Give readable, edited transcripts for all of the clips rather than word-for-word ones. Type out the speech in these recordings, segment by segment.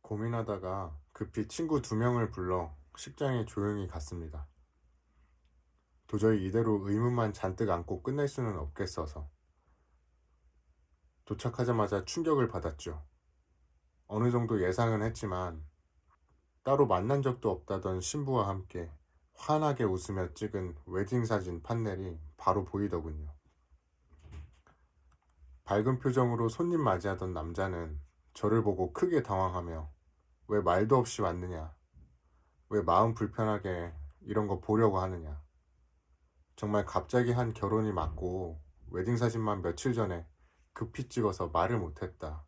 고민하다가 급히 친구 2명을 불러 식장에 조용히 갔습니다. 도저히 이대로 의문만 잔뜩 안고 끝낼 수는 없겠어서. 도착하자마자 충격을 받았죠. 어느 정도 예상은 했지만 따로 만난 적도 없다던 신부와 함께 환하게 웃으며 찍은 웨딩 사진 판넬이 바로 보이더군요. 밝은 표정으로 손님 맞이하던 남자는 저를 보고 크게 당황하며 왜 말도 없이 왔느냐, 왜 마음 불편하게 이런 거 보려고 하느냐, 정말 갑자기 한 결혼이 맞고 웨딩 사진만 며칠 전에 급히 찍어서 말을 못했다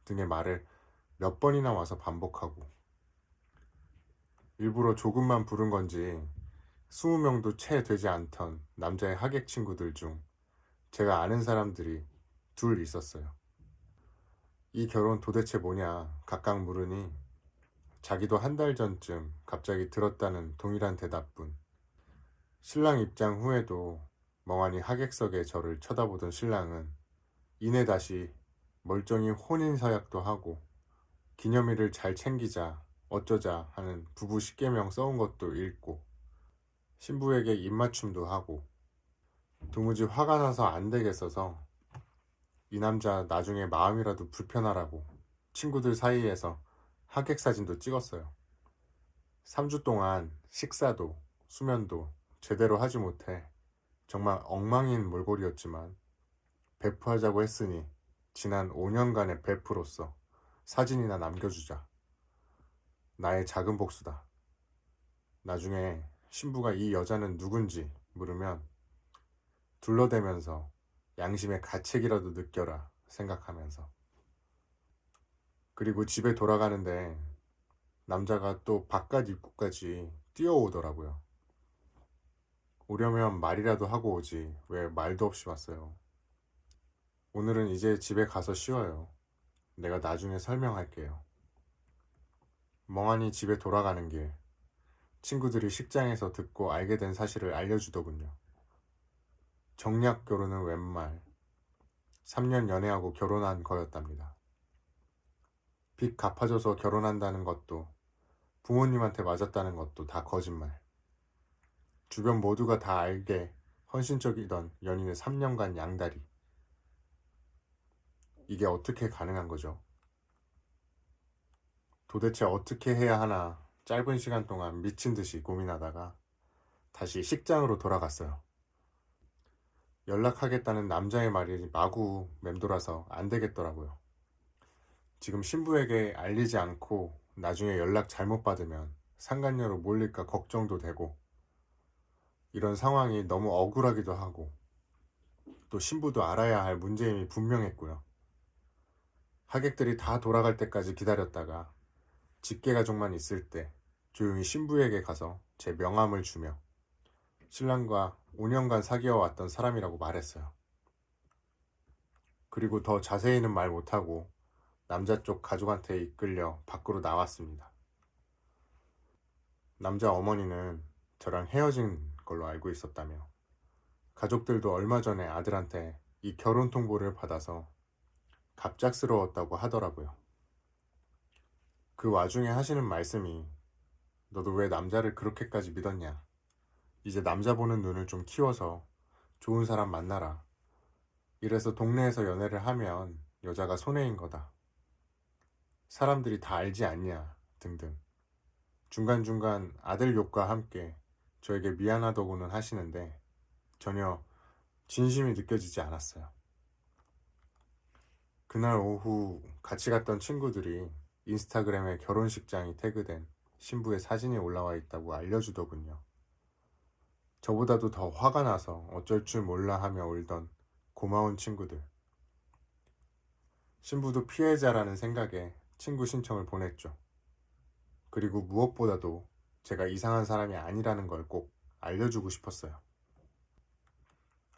등의 말을 몇 번이나 와서 반복하고, 일부러 조금만 부른 건지 20명도 채 되지 않던 남자의 하객 친구들 중 제가 아는 사람들이 둘 있었어요. 이 결혼 도대체 뭐냐 각각 물으니 자기도 한 달 전쯤 갑자기 들었다는 동일한 대답뿐. 신랑 입장 후에도 멍하니 하객석에 저를 쳐다보던 신랑은 이내 다시 멀쩡히 혼인서약도 하고 기념일을 잘 챙기자 어쩌자 하는 부부 10계명 써온 것도 읽고 신부에게 입맞춤도 하고, 도무지 화가 나서 안 되겠어서 이 남자 나중에 마음이라도 불편하라고 친구들 사이에서 하객 사진도 찍었어요. 3주 동안 식사도 수면도 제대로 하지 못해 정말 엉망인 몰골이었지만 베프하자고 했으니 지난 5년간의 베프로서 사진이나 남겨주자. 나의 작은 복수다. 나중에 신부가 이 여자는 누군지 물으면 둘러대면서 양심의 가책이라도 느껴라 생각하면서. 그리고 집에 돌아가는데 남자가 또 바깥 입구까지 뛰어오더라고요. 오려면 말이라도 하고 오지 왜 말도 없이 왔어요. 오늘은 이제 집에 가서 쉬어요. 내가 나중에 설명할게요. 멍하니 집에 돌아가는 길, 친구들이 식장에서 듣고 알게 된 사실을 알려주더군요. 정략 결혼은 웬 말, 3년 연애하고 결혼한 거였답니다. 빚 갚아줘서 결혼한다는 것도 부모님한테 맞았다는 것도 다 거짓말. 주변 모두가 다 알게 헌신적이던 연인의 3년간 양다리. 이게 어떻게 가능한 거죠? 도대체 어떻게 해야 하나 짧은 시간 동안 미친 듯이 고민하다가 다시 식장으로 돌아갔어요. 연락하겠다는 남자의 말이 마구 맴돌아서 안 되겠더라고요. 지금 신부에게 알리지 않고 나중에 연락 잘못 받으면 상간녀로 몰릴까 걱정도 되고, 이런 상황이 너무 억울하기도 하고, 또 신부도 알아야 할 문제임이 분명했고요. 하객들이 다 돌아갈 때까지 기다렸다가 직계가족만 있을 때 조용히 신부에게 가서 제 명함을 주며 신랑과 5년간 사귀어 왔던 사람이라고 말했어요. 그리고 더 자세히는 말 못하고 남자 쪽 가족한테 이끌려 밖으로 나왔습니다. 남자 어머니는 저랑 헤어진 걸로 알고 있었다며 가족들도 얼마 전에 아들한테 이 결혼 통보를 받아서 갑작스러웠다고 하더라고요. 그 와중에 하시는 말씀이 너도 왜 남자를 그렇게까지 믿었냐? 이제 남자 보는 눈을 좀 키워서 좋은 사람 만나라. 이래서 동네에서 연애를 하면 여자가 손해인 거다. 사람들이 다 알지 않냐? 등등. 중간중간 아들 욕과 함께 저에게 미안하다고는 하시는데 전혀 진심이 느껴지지 않았어요. 그날 오후 같이 갔던 친구들이 인스타그램에 결혼식장이 태그된 신부의 사진이 올라와 있다고 알려주더군요. 저보다도 더 화가 나서 어쩔 줄 몰라 하며 울던 고마운 친구들. 신부도 피해자라는 생각에 친구 신청을 보냈죠. 그리고 무엇보다도 제가 이상한 사람이 아니라는 걸 꼭 알려주고 싶었어요.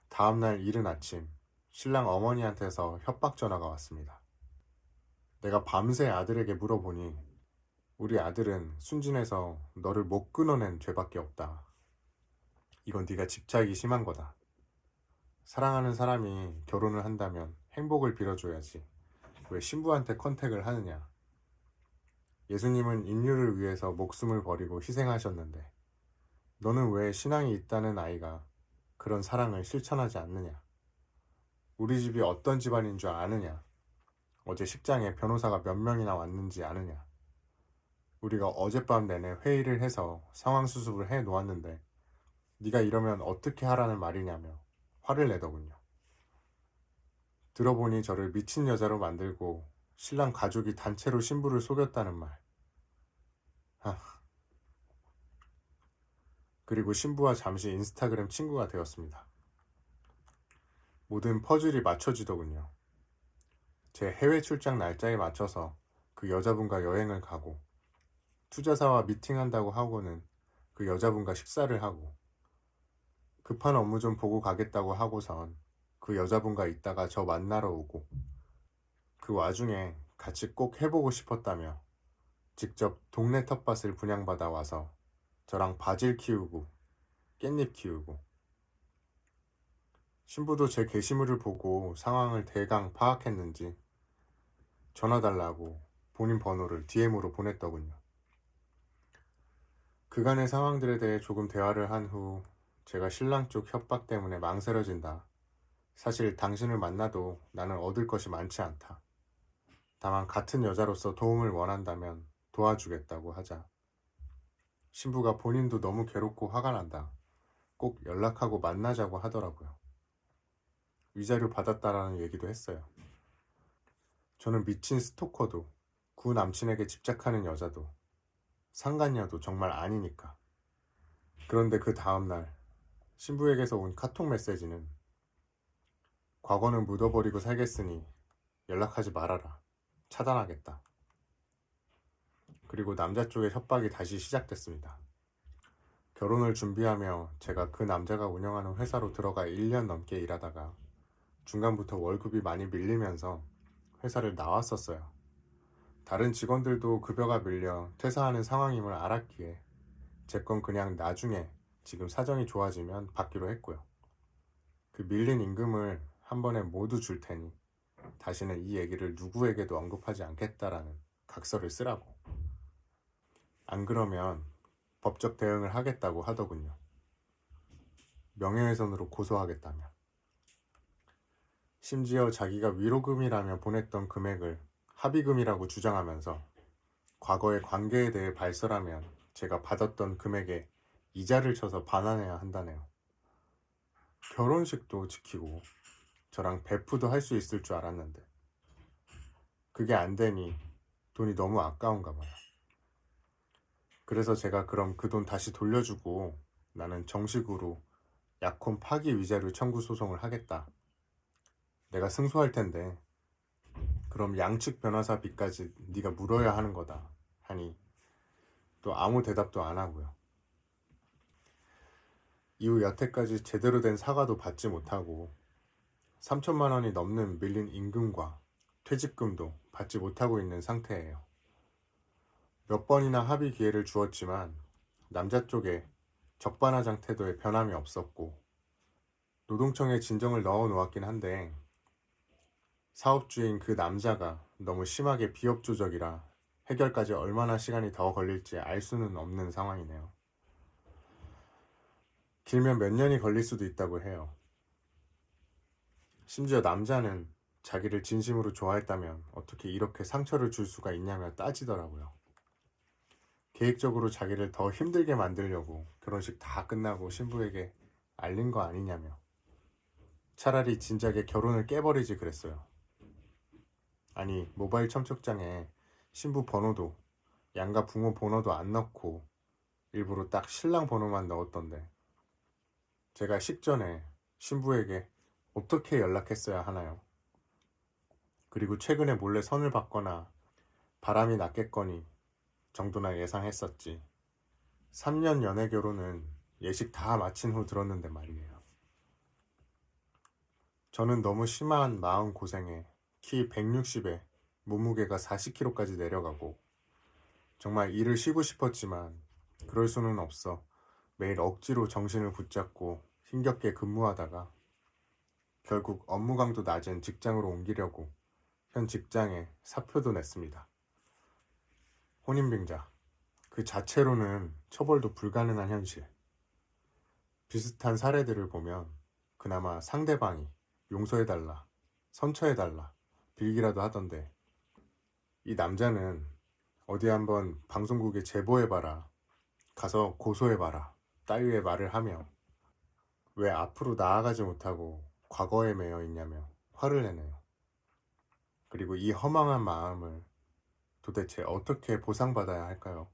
다음날 이른 아침, 신랑 어머니한테서 협박 전화가 왔습니다. 내가 밤새 아들에게 물어보니 우리 아들은 순진해서 너를 못 끊어낸 죄밖에 없다. 이건 네가 집착이 심한 거다. 사랑하는 사람이 결혼을 한다면 행복을 빌어줘야지. 왜 신부한테 컨택을 하느냐. 예수님은 인류를 위해서 목숨을 버리고 희생하셨는데 너는 왜 신앙이 있다는 아이가 그런 사랑을 실천하지 않느냐? 우리 집이 어떤 집안인 줄 아느냐? 어제 식장에 변호사가 몇 명이나 왔는지 아느냐? 우리가 어젯밤 내내 회의를 해서 상황 수습을 해 놓았는데 네가 이러면 어떻게 하라는 말이냐며 화를 내더군요. 들어보니 저를 미친 여자로 만들고 신랑 가족이 단체로 신부를 속였다는 말. 그리고 신부와 잠시 인스타그램 친구가 되었습니다. 모든 퍼즐이 맞춰지더군요. 제 해외 출장 날짜에 맞춰서 그 여자분과 여행을 가고 투자사와 미팅한다고 하고는 그 여자분과 식사를 하고 급한 업무 좀 보고 가겠다고 하고선 그 여자분과 있다가 저 만나러 오고 그 와중에 같이 꼭 해보고 싶었다며 직접 동네 텃밭을 분양받아 와서 저랑 바질 키우고 깻잎 키우고 신부도 제 게시물을 보고 상황을 대강 파악했는지 전화 달라고 본인 번호를 DM으로 보냈더군요. 그간의 상황들에 대해 조금 대화를 한 후 제가 신랑 쪽 협박 때문에 망설여진다. 사실 당신을 만나도 나는 얻을 것이 많지 않다. 다만 같은 여자로서 도움을 원한다면 도와주겠다고 하자. 신부가 본인도 너무 괴롭고 화가 난다. 꼭 연락하고 만나자고 하더라고요. 위자료 받았다라는 얘기도 했어요. 저는 미친 스토커도 구 남친에게 집착하는 여자도 상간녀도 정말 아니니까. 그런데 그 다음날 신부에게서 온 카톡 메시지는 과거는 묻어버리고 살겠으니 연락하지 말아라. 차단하겠다. 그리고 남자 쪽의 협박이 다시 시작됐습니다. 결혼을 준비하며 제가 그 남자가 운영하는 회사로 들어가 1년 넘게 일하다가 중간부터 월급이 많이 밀리면서 회사를 나왔었어요. 다른 직원들도 급여가 밀려 퇴사하는 상황임을 알았기에 제 건 그냥 나중에 지금 사정이 좋아지면 받기로 했고요. 그 밀린 임금을 한 번에 모두 줄 테니 다시는 이 얘기를 누구에게도 언급하지 않겠다라는 각서를 쓰라고. 안 그러면 법적 대응을 하겠다고 하더군요. 명예훼손으로 고소하겠다며. 심지어 자기가 위로금이라며 보냈던 금액을 합의금이라고 주장하면서 과거의 관계에 대해 발설하면 제가 받았던 금액에 이자를 쳐서 반환해야 한다네요. 결혼식도 지키고 저랑 베프도 할 수 있을 줄 알았는데 그게 안 되니 돈이 너무 아까운가 봐요. 그래서 제가 그럼 그 돈 다시 돌려주고 나는 정식으로 약혼 파기 위자료 청구 소송을 하겠다. 내가 승소할 텐데 그럼 양측 변호사비까지 네가 물어야 하는 거다 하니 또 아무 대답도 안 하고요. 이후 여태까지 제대로 된 사과도 받지 못하고 3천만 원이 넘는 밀린 임금과 퇴직금도 받지 못하고 있는 상태예요. 몇 번이나 합의 기회를 주었지만 남자 쪽에 적반하장 태도에 변함이 없었고 노동청에 진정을 넣어 놓았긴 한데 사업주인 그 남자가 너무 심하게 비협조적이라 해결까지 얼마나 시간이 더 걸릴지 알 수는 없는 상황이네요. 길면 몇 년이 걸릴 수도 있다고 해요. 심지어 남자는 자기를 진심으로 좋아했다면 어떻게 이렇게 상처를 줄 수가 있냐며 따지더라고요. 계획적으로 자기를 더 힘들게 만들려고 결혼식 다 끝나고 신부에게 알린 거 아니냐며. 차라리 진작에 결혼을 깨버리지 그랬어요. 아니 모바일 첨척장에 신부 번호도 양가 부모 번호도 안 넣고 일부러 딱 신랑 번호만 넣었던데 제가 식전에 신부에게 어떻게 연락했어야 하나요? 그리고 최근에 몰래 선을 받거나 바람이 났겠거니 정도나 예상했었지. 3년 연애 결혼은 예식 다 마친 후 들었는데 말이에요. 저는 너무 심한 마음 고생에 키 160에 몸무게가 40kg까지 내려가고 정말 일을 쉬고 싶었지만 그럴 수는 없어 매일 억지로 정신을 붙잡고 힘겹게 근무하다가 결국 업무 강도 낮은 직장으로 옮기려고 현 직장에 사표도 냈습니다. 혼인빙자 그 자체로는 처벌도 불가능한 현실. 비슷한 사례들을 보면 그나마 상대방이 용서해달라, 선처해달라, 빌기라도 하던데 이 남자는 어디 한번 방송국에 제보해봐라, 가서 고소해봐라 따위의 말을 하며 왜 앞으로 나아가지 못하고 과거에 매여 있냐며 화를 내네요. 그리고 이 허망한 마음을 도대체 어떻게 보상받아야 할까요?